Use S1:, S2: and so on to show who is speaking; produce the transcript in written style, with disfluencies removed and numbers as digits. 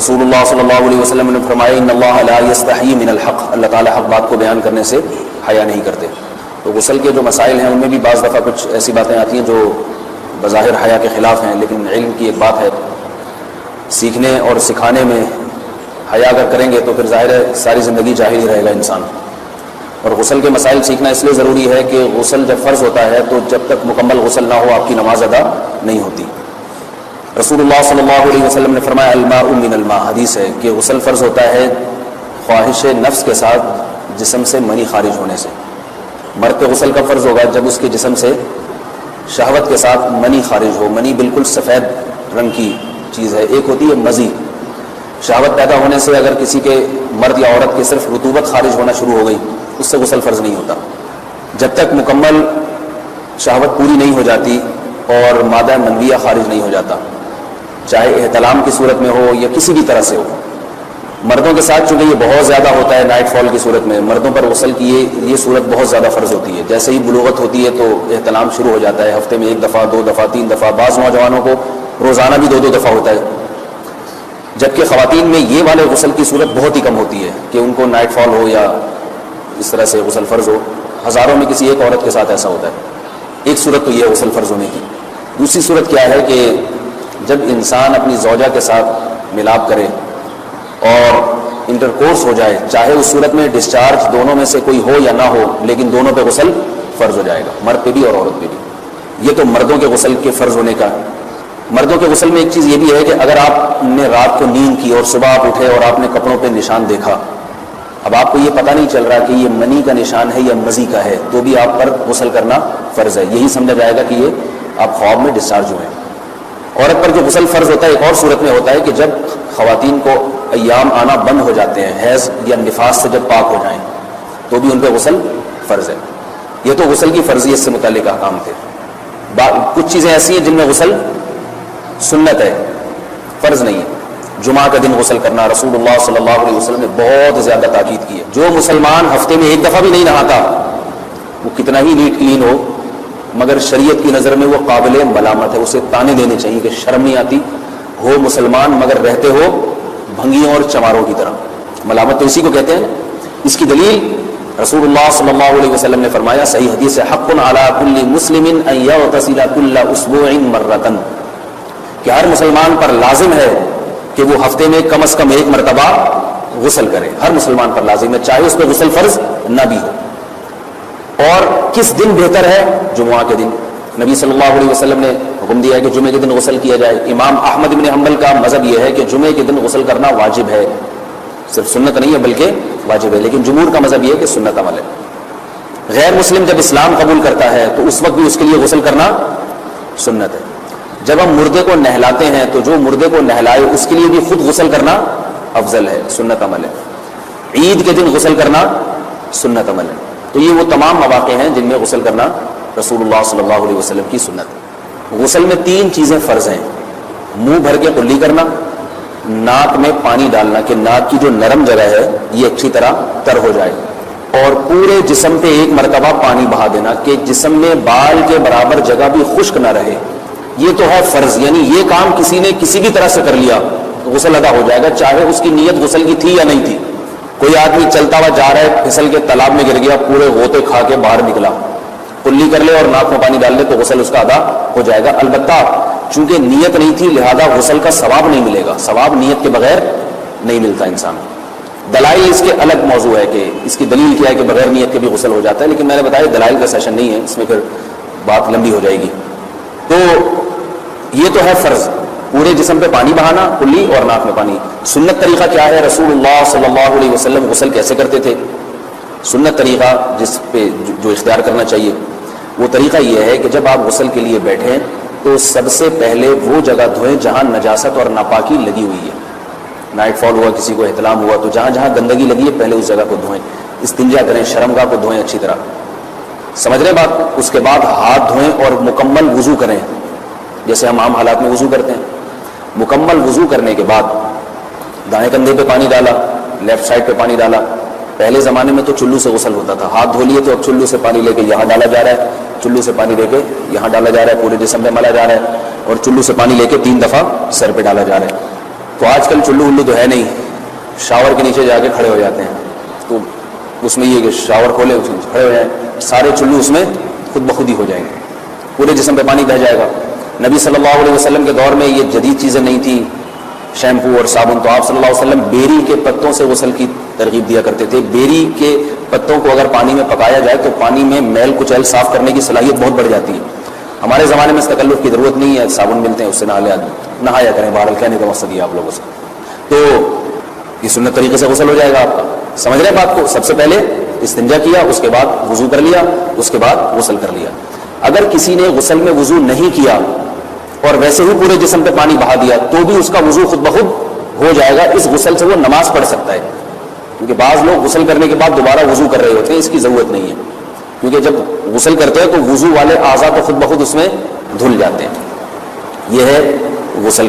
S1: رسول اللہ صلی اللہ علیہ وسلم نے فرمایا ان اللہ لا یستحیی من الحق، اللہ تعالیٰ حق بات کو بیان کرنے سے حیا نہیں کرتے۔ تو غسل کے جو مسائل ہیں ان میں بھی بعض دفعہ کچھ ایسی باتیں آتی ہیں جو بظاہر حیا کے خلاف ہیں، لیکن علم کی ایک بات ہے، سیکھنے اور سکھانے میں حیا اگر کریں گے تو پھر ظاہر ہے ساری زندگی جاہل ہی رہے گا انسان۔ اور غسل کے مسائل سیکھنا اس لیے ضروری ہے کہ غسل جب فرض ہوتا ہے تو جب تک مکمل غسل نہ ہو آپ کی نماز ادا نہیں ہوتی۔ رسول اللہ صلی اللہ علیہ وسلم نے فرمایا الماء من الماء، حدیث ہے کہ غسل فرض ہوتا ہے خواہش نفس کے ساتھ جسم سے منی خارج ہونے سے۔ مرد پہ غسل کب فرض ہوگا؟ جب اس کے جسم سے شہوت کے ساتھ منی خارج ہو۔ منی بالکل سفید رنگ کی چیز ہے، ایک ہوتی ہے مزی، شہوت پیدا ہونے سے اگر کسی کے مرد یا عورت کی صرف رطوبت خارج ہونا شروع ہو گئی اس سے غسل فرض نہیں ہوتا۔ جب تک مکمل شہوت پوری نہیں ہو جاتی اور مادہ منویہ خارج نہیں ہو جاتا، چاہے احتلام کی صورت میں ہو یا کسی بھی طرح سے ہو۔ مردوں کے ساتھ چونکہ یہ بہت زیادہ ہوتا ہے نائٹ فال کی صورت میں، مردوں پر غسل کی یہ صورت بہت زیادہ فرض ہوتی ہے۔ جیسے ہی بلوغت ہوتی ہے تو احتلام شروع ہو جاتا ہے، ہفتے میں 1 دفعہ 2 دفعہ 3 دفعہ، بعض نوجوانوں کو روزانہ بھی 2 دفعہ ہوتا ہے، جبکہ خواتین میں یہ والے غسل کی صورت بہت ہی کم ہوتی ہے کہ ان کو نائٹ فال ہو یا اس طرح سے غسل فرض ہو۔ ہزاروں میں کسی ایک عورت کے ساتھ ایسا ہوتا ہے۔ ایک صورت تو یہ ہے غسل فرض ہونے کی۔ دوسری صورت کیا ہے کہ جب انسان اپنی زوجہ کے ساتھ ملاپ کرے اور انٹرکورس ہو جائے، چاہے اس صورت میں ڈسچارج دونوں میں سے کوئی ہو یا نہ ہو، لیکن دونوں پہ غسل فرض ہو جائے گا، مرد پہ بھی اور عورت پہ بھی۔ یہ تو مردوں کے غسل کے فرض ہونے کا۔ مردوں کے غسل میں ایک چیز یہ بھی ہے کہ اگر آپ نے رات کو نیند کی اور صبح آپ اٹھے اور آپ نے کپڑوں پہ نشان دیکھا، اب آپ کو یہ پتہ نہیں چل رہا کہ یہ منی کا نشان ہے یا مزی کا ہے، تو بھی آپ پر غسل کرنا فرض ہے۔ یہی سمجھا جائے گا کہ یہ آپ خواب میں ڈسچارج ہوئے ہیں۔ عورت پر جو غسل فرض ہوتا ہے ایک اور صورت میں ہوتا ہے کہ جب خواتین کو ایام آنا بند ہو جاتے ہیں، حیض یا نفاس سے جب پاک ہو جائیں تو بھی ان پہ غسل فرض ہے۔ یہ تو غسل کی فرضیت سے متعلق احکام تھے۔ کچھ چیزیں ایسی ہیں جن میں غسل سنت ہے، فرض نہیں ہے۔ جمعہ کا دن غسل کرنا، رسول اللہ صلی اللہ علیہ وسلم نے بہت زیادہ تاکید کی ہے۔ جو مسلمان ہفتے میں 1 دفعہ بھی نہیں نہاتا، وہ کتنا ہی نیٹ کلین ہو، مگر شریعت کی نظر میں وہ قابل ملامت ہے، اسے تانے دینے چاہیے کہ شرم نہیں آتی، ہو مسلمان مگر رہتے ہو بھنگیوں اور چماروں کی طرح۔ ملامت تو اسی کو کہتے ہیں۔ اس کی دلیل رسول اللہ صلی اللہ علیہ وسلم نے فرمایا، صحیح حدیث ہے، حق علی کل مسلم ان یغتسل کل اسبوع مرۃ، کہ ہر مسلمان پر لازم ہے کہ وہ ہفتے میں کم از کم 1 مرتبہ غسل کرے۔ ہر مسلمان پر لازم ہے، چاہے اس پہ غسل فرض نہ بھی ہو۔ اور کس دن بہتر ہے؟ جمعہ کے دن۔ نبی صلی اللہ علیہ وسلم نے حکم دیا ہے کہ جمعے کے دن غسل کیا جائے۔ امام احمد بن حنبل کا مذہب یہ ہے کہ جمعے کے دن غسل کرنا واجب ہے، صرف سنت نہیں ہے بلکہ واجب ہے، لیکن جمہور کا مذہب یہ ہے کہ سنت عمل ہے۔ غیر مسلم جب اسلام قبول کرتا ہے تو اس وقت بھی اس کے لیے غسل کرنا سنت ہے۔ جب ہم مردے کو نہلاتے ہیں تو جو مردے کو نہلائے اس کے لیے بھی خود غسل کرنا افضل ہے، سنت عمل ہے۔ عید کے دن غسل کرنا سنت عمل ہے۔ تو یہ وہ تمام مواقع ہیں جن میں غسل کرنا رسول اللہ صلی اللہ علیہ وسلم کی سنت ہے۔ غسل میں 3 چیزیں فرض ہیں: منہ بھر کے قلی کرنا، ناک میں پانی ڈالنا کہ ناک کی جو نرم جگہ ہے یہ اچھی طرح تر ہو جائے، اور پورے جسم پہ 1 مرتبہ پانی بہا دینا کہ جسم میں بال کے برابر جگہ بھی خشک نہ رہے۔ یہ تو ہے فرض، یعنی یہ کام کسی نے کسی بھی طرح سے کر لیا تو غسل ادا ہو جائے گا، چاہے اس کی نیت غسل کی تھی یا نہیں تھی۔ کوئی آدمی چلتا ہوا جا رہا ہے، پھسل کے تالاب میں گر گیا، پورے غوطے کھا کے باہر نکلا، کلی کر لے اور ناک میں پانی ڈال لے تو غسل اس کا ادا ہو جائے گا۔ البتہ چونکہ نیت نہیں تھی لہذا غسل کا ثواب نہیں ملے گا، ثواب نیت کے بغیر نہیں ملتا انسان۔ دلائل اس کے الگ موضوع ہے کہ اس کی دلیل کیا ہے کہ بغیر نیت کے بھی غسل ہو جاتا ہے، لیکن میں نے بتایا دلائل کا سیشن نہیں ہے، اس میں پھر بات لمبی ہو جائے گی۔ تو یہ تو ہے فرض، پورے جسم پہ پانی بہانا، کلی اور ناک میں پانی۔ سنت طریقہ کیا ہے؟ رسول اللہ صلی اللہ علیہ وسلم غسل کیسے کرتے تھے؟ سنت طریقہ جس پہ جو اختیار کرنا چاہیے وہ طریقہ یہ ہے کہ جب آپ غسل کے لیے بیٹھیں تو سب سے پہلے وہ جگہ دھوئیں جہاں نجاست اور ناپاکی لگی ہوئی ہے۔ نائٹ فال ہوا، کسی کو احتلام ہوا، تو جہاں جہاں گندگی لگی ہے پہلے اس جگہ کو دھوئیں، استنجا کریں، شرمگاہ کو دھوئیں اچھی طرح، سمجھ رہے بات؟ اس کے بعد ہاتھ دھوئیں اور مکمل وضو کریں جیسے ہم عام حالات میں وضو کرتے ہیں۔ مکمل وضو کرنے کے بعد دائیں کندھے پہ پانی ڈالا، لیفٹ سائڈ پہ پانی ڈالا۔ پہلے زمانے میں تو چلو سے غسل ہوتا تھا، ہاتھ دھو لیے تو اب چلو سے پانی لے کے یہاں ڈالا جا رہا ہے، چلو سے پانی لے کے یہاں ڈالا جا رہا ہے، پورے جسم پہ ملا جا رہا ہے، اور چلو سے پانی لے کے 3 دفعہ سر پہ ڈالا جا رہا ہے۔ تو آج کل چلو ولو تو ہے نہیں، شاور کے نیچے جا کے کھڑے ہو جاتے ہیں، تو اس میں یہ کہ شاور کھولے اس میں کھڑے ہو جائیں، سارے چلو اس میں خود بخود ہی ہو جائیں گے، پورے جسم پہ پانی بہ جائے گا۔ نبی صلی اللہ علیہ وسلم کے دور میں یہ جدید چیزیں نہیں تھیں، شیمپو اور صابن، تو آپ صلی اللہ علیہ وسلم بیری کے پتوں سے غسل کی ترغیب دیا کرتے تھے۔ بیری کے پتوں کو اگر پانی میں پکایا جائے تو پانی میں میل کچیل صاف کرنے کی صلاحیت بہت بڑھ جاتی ہے۔ ہمارے زمانے میں اس تکلف کی ضرورت نہیں ہے، صابن ملتے ہیں اس سے نہایا کریں، بہرحال کہنے کا مقصد یہ آپ لوگوں سے، تو یہ سنت طریقے سے غسل ہو جائے گا آپ کا۔ سمجھ رہے بات کو؟ سب سے پہلے استنجا کیا، اس کے بعد وضو کر لیا، اس کے بعد غسل کر لیا۔ اگر کسی نے غسل میں وضو نہیں کیا اور ویسے ہی پورے جسم پہ پانی بہا دیا تو بھی اس کا وضو خود بخود ہو جائے گا، اس غسل سے وہ نماز پڑھ سکتا ہے، کیونکہ بعض لوگ غسل کرنے کے بعد دوبارہ وضو کر رہے ہوتے ہیں، اس کی ضرورت نہیں ہے، کیونکہ جب غسل کرتے ہیں تو وضو والے اعضاء تو خود بخود اس میں دھل جاتے ہیں۔ یہ ہے غسل